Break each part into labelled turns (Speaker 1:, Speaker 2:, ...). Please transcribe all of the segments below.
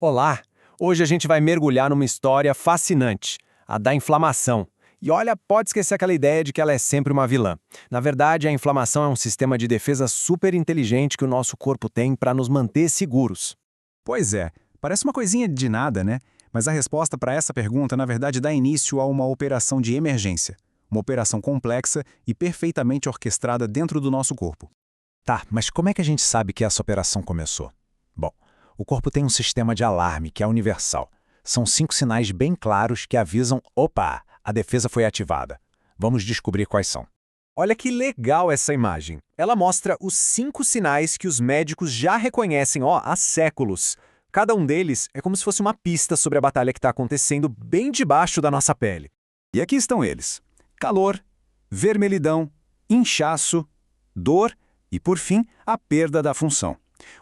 Speaker 1: Olá! Hoje a gente vai mergulhar numa história fascinante, a da inflamação. E olha, pode esquecer aquela ideia de que ela é sempre uma vilã. Na verdade, a inflamação é um sistema de defesa super inteligente que o nosso corpo tem para nos manter seguros.
Speaker 2: Pois é, parece uma coisinha de nada, né? Mas a resposta para essa pergunta, na verdade, dá início a uma operação de emergência. Uma operação complexa e perfeitamente orquestrada dentro do nosso corpo.
Speaker 3: Tá, mas como é que a gente sabe que essa operação começou? Bom, o corpo tem um sistema de alarme que é universal. São 5 sinais bem claros que avisam: opa, a defesa foi ativada. Vamos descobrir quais são.
Speaker 1: Olha que legal essa imagem. Ela mostra os 5 sinais que os médicos já reconhecem há séculos. Cada um deles é como se fosse uma pista sobre a batalha que está acontecendo bem debaixo da nossa pele.
Speaker 2: E aqui estão eles: calor, vermelhidão, inchaço, dor e, por fim, a perda da função.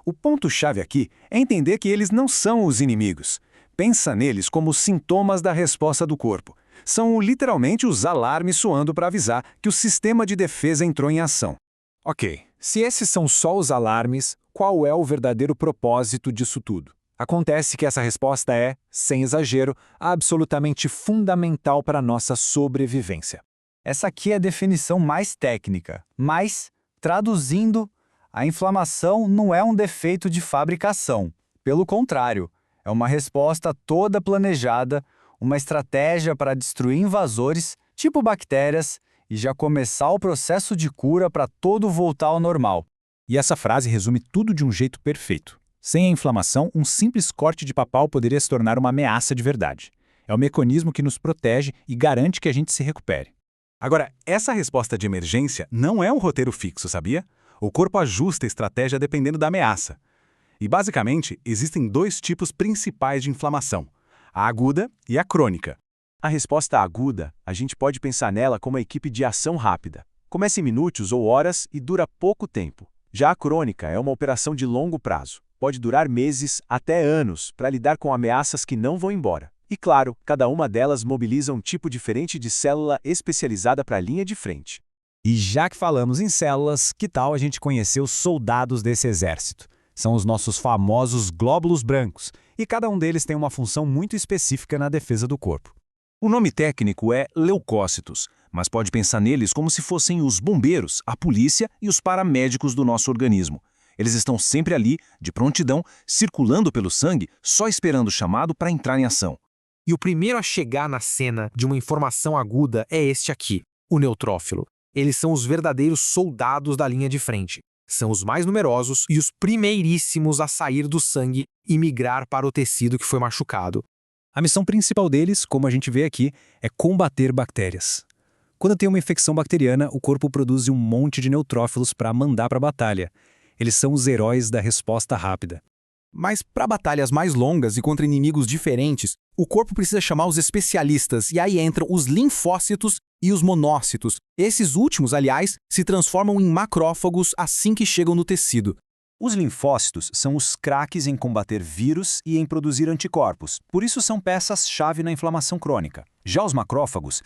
Speaker 2: O ponto-chave aqui é entender que eles não são os inimigos. Pensa neles como sintomas da resposta do corpo. São literalmente os alarmes soando para avisar que o sistema de defesa entrou em ação.
Speaker 3: Ok, se esses são só os alarmes, qual é o verdadeiro propósito disso tudo? Acontece que essa resposta é, sem exagero, absolutamente fundamental para a nossa sobrevivência.
Speaker 4: Essa aqui é a definição mais técnica, mas, traduzindo, a inflamação não é um defeito de fabricação. Pelo contrário, é uma resposta toda planejada, uma estratégia para destruir invasores, tipo bactérias, e já começar o processo de cura para tudo voltar ao normal.
Speaker 3: E essa frase resume tudo de um jeito perfeito. Sem a inflamação, um simples corte de papal poderia se tornar uma ameaça de verdade. É o mecanismo que nos protege e garante que a gente se recupere.
Speaker 2: Agora, essa resposta de emergência não é um roteiro fixo, sabia? O corpo ajusta a estratégia dependendo da ameaça. E, basicamente, existem 2 tipos principais de inflamação: a aguda e a crônica. A resposta aguda, a gente pode pensar nela como uma equipe de ação rápida. Começa em minutos ou horas e dura pouco tempo. Já a crônica é uma operação de longo prazo. Pode durar meses até anos para lidar com ameaças que não vão embora. E claro, cada uma delas mobiliza um tipo diferente de célula especializada para a linha de frente.
Speaker 3: E já que falamos em células, que tal a gente conhecer os soldados desse exército? São os nossos famosos glóbulos brancos, e cada um deles tem uma função muito específica na defesa do corpo.
Speaker 5: O nome técnico é leucócitos, mas pode pensar neles como se fossem os bombeiros, a polícia e os paramédicos do nosso organismo. Eles estão sempre ali, de prontidão, circulando pelo sangue, só esperando o chamado para entrar em ação.
Speaker 6: E o primeiro a chegar na cena de uma informação aguda é este aqui, o neutrófilo. Eles são os verdadeiros soldados da linha de frente. São os mais numerosos e os primeiríssimos a sair do sangue e migrar para o tecido que foi machucado.
Speaker 3: A missão principal deles, como a gente vê aqui, é combater bactérias. Quando tem uma infecção bacteriana, o corpo produz um monte de neutrófilos para mandar para a batalha. Eles são os heróis da resposta rápida.
Speaker 7: Mas para batalhas mais longas e contra inimigos diferentes, o corpo precisa chamar os especialistas, e aí entram os linfócitos e os monócitos. Esses últimos, aliás, se transformam em macrófagos assim que chegam no tecido.
Speaker 2: Os linfócitos são os craques em combater vírus e em produzir anticorpos, por isso são peças-chave na inflamação crônica. Já os macrófagos,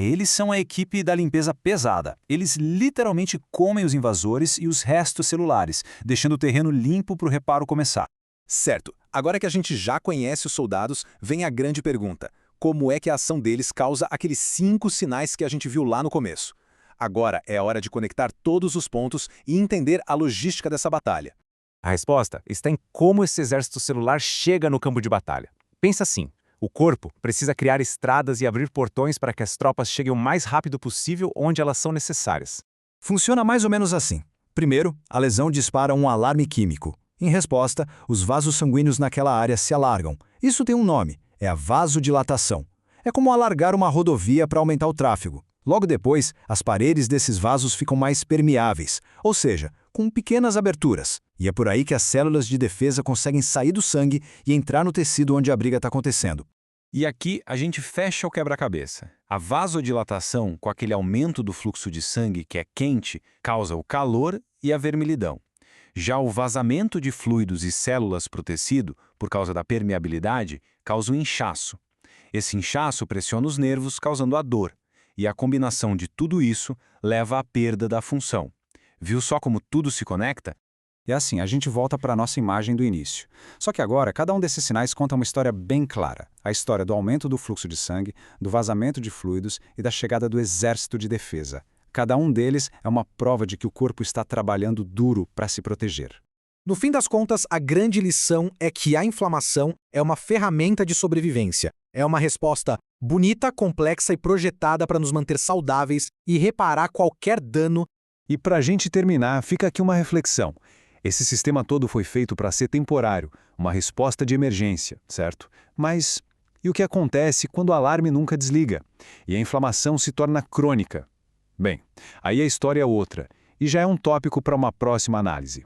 Speaker 2: eles são a equipe da limpeza pesada. Eles literalmente comem os invasores e os restos celulares, deixando o terreno limpo para o reparo começar. Certo, agora que a gente já conhece os soldados, vem a grande pergunta: como é que a ação deles causa aqueles 5 sinais que a gente viu lá no começo? Agora é a hora de conectar todos os pontos e entender a logística dessa batalha.
Speaker 3: A resposta está em como esse exército celular chega no campo de batalha. Pensa assim, o corpo precisa criar estradas e abrir portões para que as tropas cheguem o mais rápido possível onde elas são necessárias.
Speaker 2: Funciona mais ou menos assim. Primeiro, a lesão dispara um alarme químico. Em resposta, os vasos sanguíneos naquela área se alargam. Isso tem um nome, é a vasodilatação. É como alargar uma rodovia para aumentar o tráfego. Logo depois, as paredes desses vasos ficam mais permeáveis, ou seja, com pequenas aberturas. E é por aí que as células de defesa conseguem sair do sangue e entrar no tecido onde a briga está acontecendo.
Speaker 5: E aqui a gente fecha o quebra-cabeça. A vasodilatação, com aquele aumento do fluxo de sangue que é quente, causa o calor e a vermelhidão. Já o vazamento de fluidos e células para o tecido, por causa da permeabilidade, causa o inchaço. Esse inchaço pressiona os nervos, causando a dor. E a combinação de tudo isso leva à perda da função. Viu só como tudo se conecta?
Speaker 3: E assim, a gente volta para a nossa imagem do início. Só que agora, cada um desses sinais conta uma história bem clara. A história do aumento do fluxo de sangue, do vazamento de fluidos e da chegada do exército de defesa. Cada um deles é uma prova de que o corpo está trabalhando duro para se proteger.
Speaker 6: No fim das contas, a grande lição é que a inflamação é uma ferramenta de sobrevivência. É uma resposta bonita, complexa e projetada para nos manter saudáveis e reparar qualquer dano.
Speaker 1: E para a gente terminar, fica aqui uma reflexão. Esse sistema todo foi feito para ser temporário, uma resposta de emergência, certo? Mas e o que acontece quando o alarme nunca desliga? E a inflamação se torna crônica? Bem, aí a história é outra, e já é um tópico para uma próxima análise.